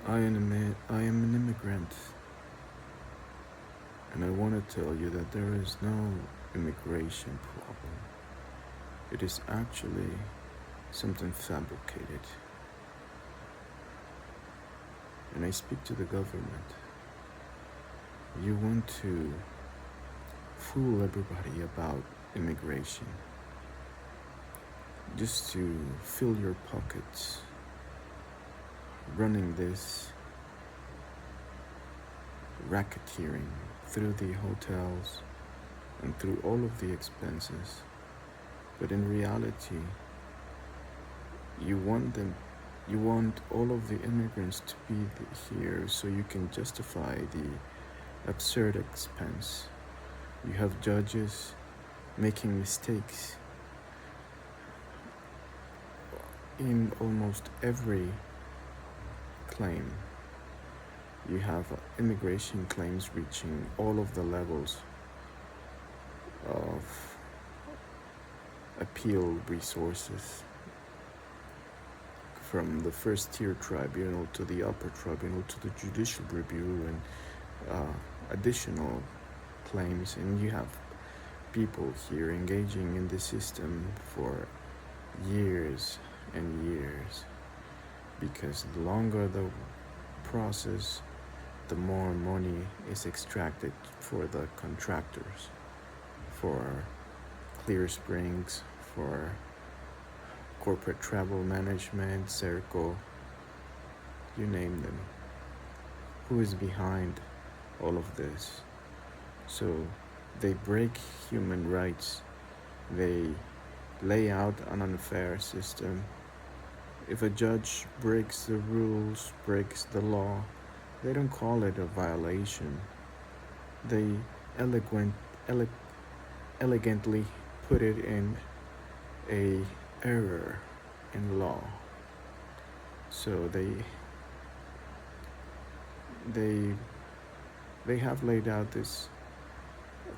I am an immigrant, and I want to tell you that there is no immigration problem. It is actually something fabricated. And I speak to the government. You want to fool everybody about immigration just to fill your pockets, running this racketeering through the hotels and through all of the expenses. But in reality, you want them you want all of the immigrants to be here so you can justify the absurd expense. You have judges making mistakes in almost every claim. You have immigration claims reaching all of the levels of appeal resources, from the first tier tribunal to the upper tribunal to the judicial review and additional claims. And you have people here engaging in the system for years and years, because the longer the process, the more money is extracted for the contractors, for Clear Springs, for corporate travel management, Circle, you name them. Who is behind all of this? So they break human rights. They lay out an unfair system. If a judge breaks the rules, breaks the law, they don't call it a violation. They eloquent, ele- elegantly put it in a error in law. So they they have laid out this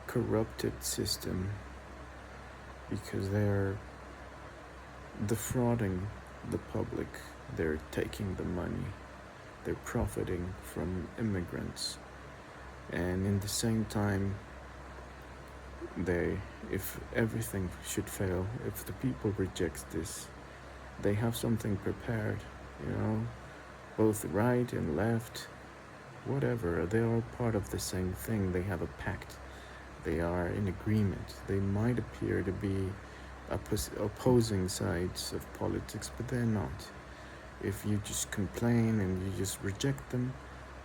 corrupted system because they're defrauding the public. They're taking the money. They're profiting from immigrants. And in the same time, if everything should fail, if the people reject this, they have something prepared, you know, both right and left, whatever. They are part of the same thing. They have a pact. They are in agreement. They might appear to be opposing sides of politics, but they're not. If you just complain and you just reject them,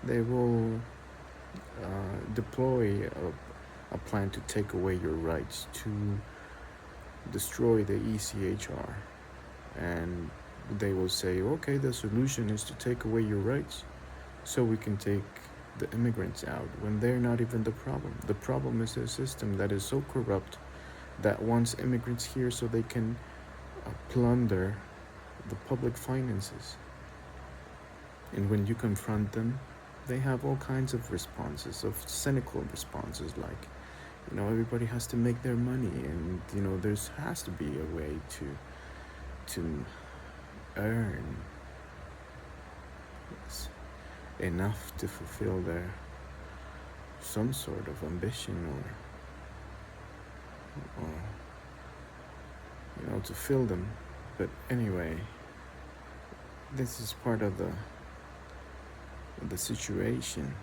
they will deploy a plan to take away your rights, to destroy the ECHR. And they will say, okay, the solution is to take away your rights so we can take the immigrants out, when they're not even the problem. The problem is a system that is so corrupt that wants immigrants here so they can plunder the public finances. And when you confront them, they have all kinds of responses, of cynical responses, like, you know, everybody has to make their money, and you know, there's has to be a way to earn enough to fulfill their some sort of ambition, or you know, to fill them. But anyway, this is part of the situation.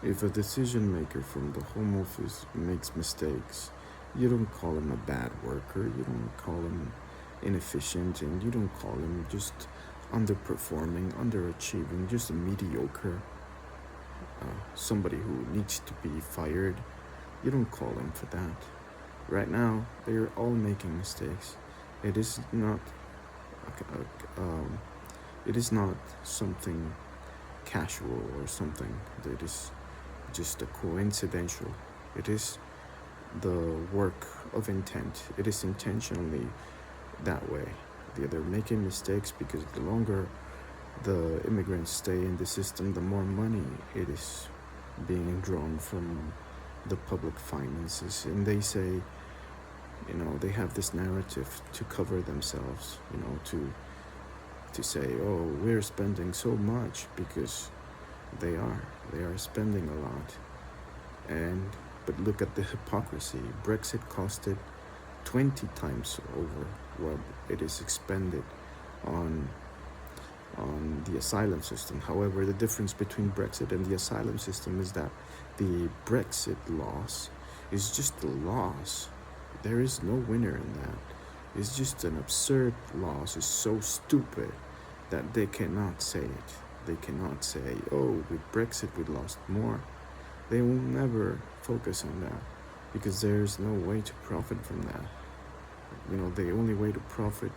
If a decision maker from the home office makes mistakes, you don't call him a bad worker, you don't call him inefficient, and you don't call him just underperforming, underachieving, just a mediocre, somebody who needs to be fired. You don't call him for that. Right now, they're all making mistakes. It is not it is not something casual or something that is just a coincidental. It is the work of intent. It is intentionally that way. They're making mistakes because the longer the immigrants stay in the system, the more money it is being drawn from the public finances. And they say, you know, they have this narrative to cover themselves, you know, to to say, oh, we're spending so much, because they are. They are spending a lot. And but look at the hypocrisy. Brexit costed 20 times over what it is expended on the asylum system. However, the difference between Brexit and the asylum system is that the Brexit loss is just a loss. There is no winner in that. It's just an absurd loss. It's so stupid that they cannot say it. They cannot say, oh, with Brexit we lost more. They will never focus on that, because there's no way to profit from that. The only way to profit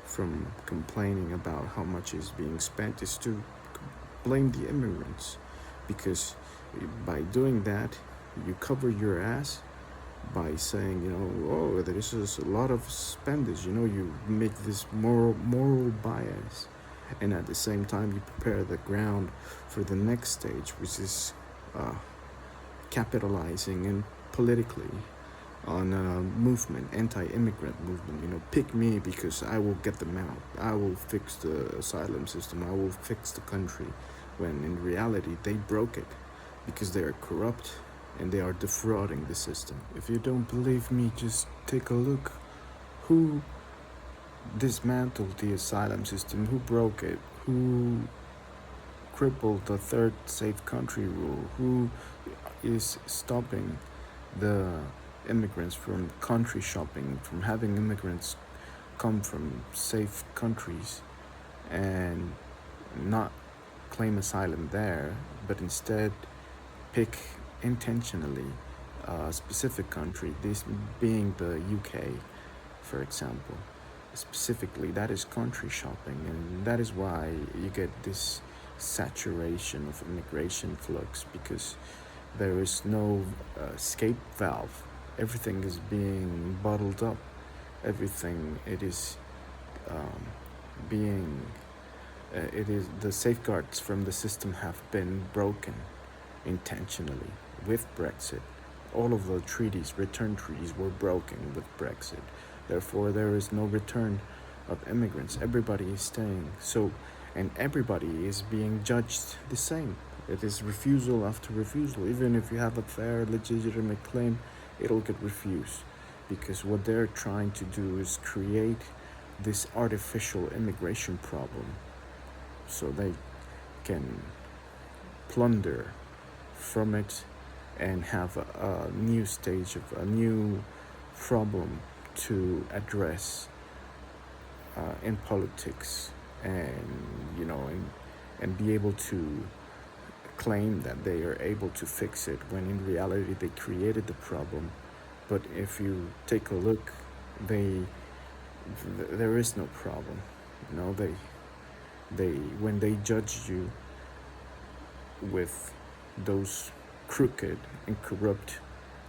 from complaining about how much is being spent is to blame the immigrants, because by doing that you cover your ass by saying, oh, there is a lot of spendage. You make this moral bias, and at the same time you prepare the ground for the next stage, which is capitalizing and politically on a movement, anti-immigrant movement. Pick me because I will get them out. I will fix the asylum system. I will fix the country. When in reality they broke it, because they are corrupt and they are defrauding the system. If you don't believe me, just take a look. Who dismantled the asylum system? Who broke it? Who crippled the third safe country rule? Who is stopping the immigrants from country shopping, from having immigrants come from safe countries and not claim asylum there, but instead pick intentionally a specific country, this being the UK, for example. Specifically, that is country shopping, and that is why you get this saturation of immigration flux, because there is no escape valve. Everything is being bottled up. Everything, it is the safeguards from the system have been broken intentionally with Brexit. All of the return treaties were broken with Brexit. Therefore, there is no return of immigrants. Everybody is staying. And everybody is being judged the same. It is refusal after refusal. Even if you have a fair, legitimate claim, it'll get refused, because what they're trying to do is create this artificial immigration problem so they can plunder from it and have a new stage of a new problem to address in politics, and be able to claim that they are able to fix it, when in reality they created the problem. But if you take a look, there is no problem. When they judge you with those crooked and corrupt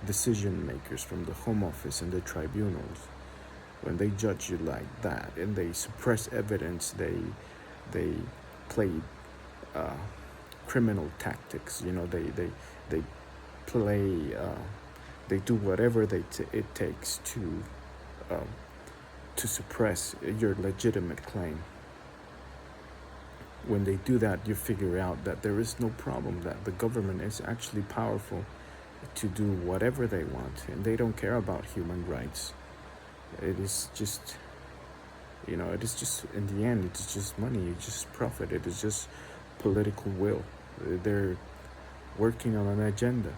decision makers from the Home Office and the tribunals, when they judge you like that and they suppress evidence, they play criminal tactics. They play they do whatever it takes to suppress your legitimate claim. When they do that, you figure out that there is no problem, that the government is actually powerful to do whatever they want, and they don't care about human rights. It is just, in the end, it's just money, it's just profit, it is just political will. They're working on an agenda,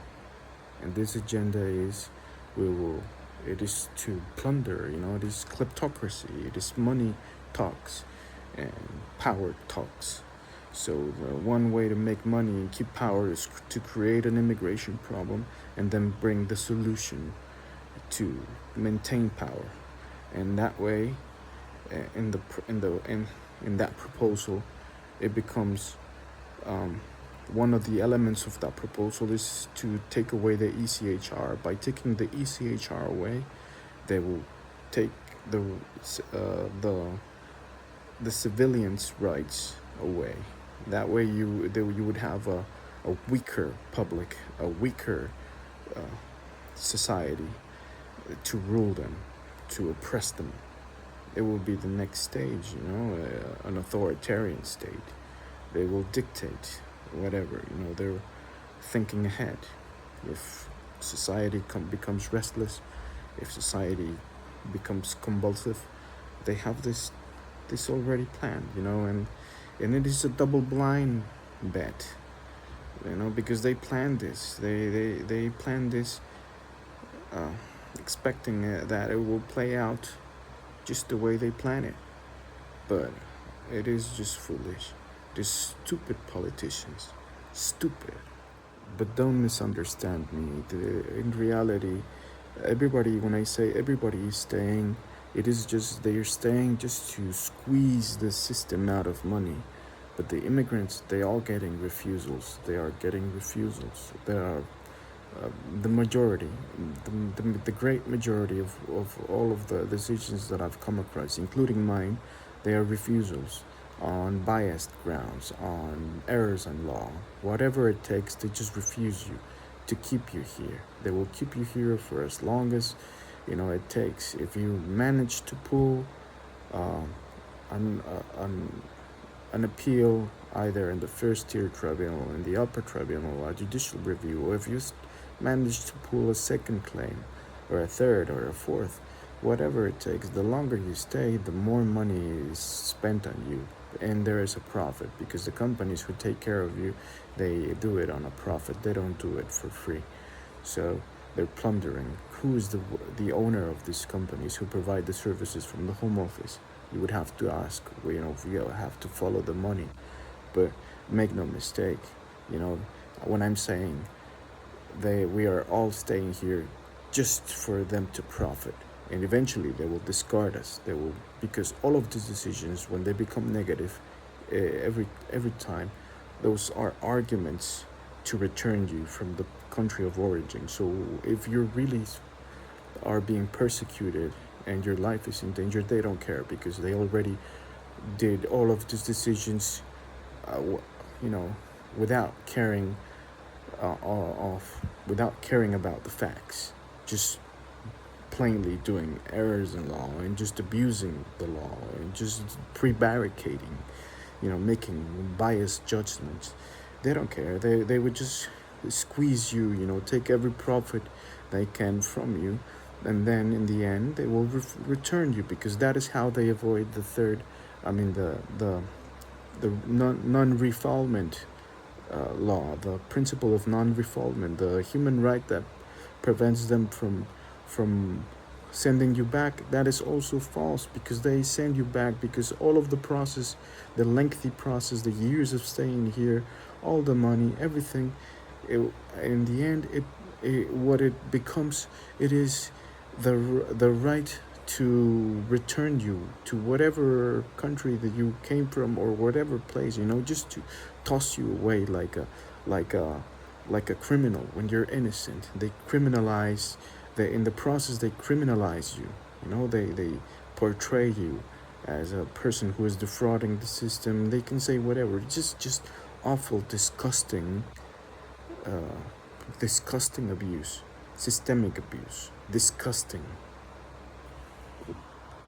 and this agenda is, it is to plunder, it is kleptocracy, it is money talks and power talks. So the one way to make money and keep power is to create an immigration problem and then bring the solution to maintain power. And that way, in that proposal, it becomes one of the elements of that proposal is to take away the ECHR. By taking the ECHR away, they will take the civilians' rights away. That way, you would have a weaker public, a weaker society to rule them, to oppress them. it will be the next stage, an authoritarian state. They will dictate whatever, they're thinking ahead. If society becomes restless, if society becomes convulsive, they have this already planned, and it is a double blind bet, because they planned this. They planned this, uh, expecting that it will play out just the way they plan it. But it is just foolish. These stupid politicians, stupid. But don't misunderstand me. In reality, everybody, when I say everybody is staying, it is just they're staying just to squeeze the system out of money. But the immigrants, they are getting refusals. They are getting refusals. There are the majority, the great majority of all of the decisions that I've come across, including mine, they are refusals on biased grounds, on errors in law. Whatever it takes, they just refuse you to keep you here. They will keep you here for as long as it takes. If you manage to pull uh, an, an appeal either in the first tier tribunal, in the upper tribunal, a judicial review, or if you manage to pull a second claim, or a third, or a fourth, whatever it takes, the longer you stay, the more money is spent on you. And there is a profit, because the companies who take care of you, they do it on a profit. They don't do it for free. So they're plundering. Who is the owner of these companies who provide the services from the home office? You would have to ask, we have to follow the money. But make no mistake, when I'm saying we are all staying here just for them to profit, and eventually they will discard us. They will, because all of these decisions, when they become negative, every time, those are arguments to return you from the country of origin. So if you really are being persecuted and your life is in danger, they don't care, because they already did all of these decisions, without caring without caring about the facts, just plainly doing errors in law and just abusing the law and just prevaricating, making biased judgments. They don't care. They would just squeeze you, take every profit they can from you, and then in the end they will return you, because that is how they avoid the non-refoulement law, the principle of non-refoulement, the human right that prevents them from sending you back. That is also false, because they send you back because all of the process, the lengthy process, the years of staying here, all the money, everything, in the end, what it becomes, it is the right to return you to whatever country that you came from, or whatever place, just to toss you away like a criminal when you're innocent. They criminalize, in the process they criminalize you. They portray you as a person who is defrauding the system. They can say whatever. Just awful, disgusting, disgusting abuse, systemic abuse, disgusting.